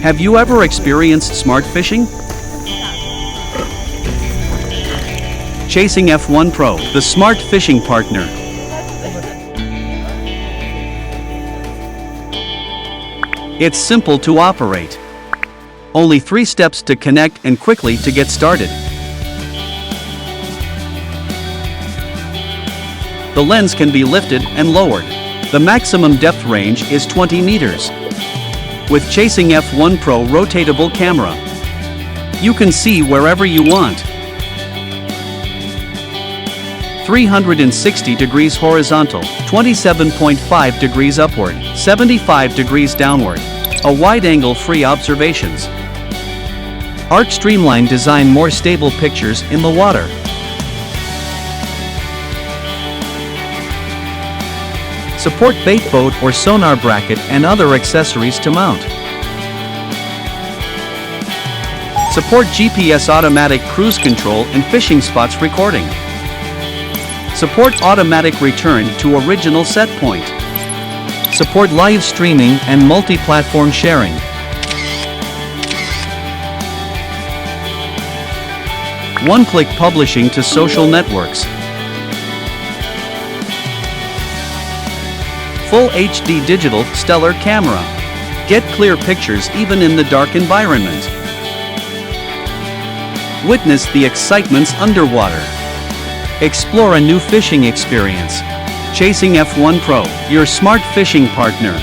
Have you ever experienced smart fishing? Chasing F1 Pro, the smart fishing partner. It's simple to operate. Only 3 steps to connect and quickly to get started. The lens can be lifted and lowered. The maximum depth range is 20 meters. With Chasing F1 Pro rotatable camera, you can see wherever you want. 360 degrees horizontal, 27.5 degrees upward, 75 degrees downward. A wide-angle free observations. Arc streamline design more stable pictures in the water. Support bait boat or sonar bracket and other accessories to mount. Support GPS automatic cruise control and fishing spots recording. Support automatic return to original set point. Support live streaming and multi-platform sharing. One-click publishing to social networks. Full HD digital stellar camera. Get clear pictures even in the dark environment. Witness the excitements underwater. Explore a new fishing experience. Chasing F1 Pro, your smart fishing partner.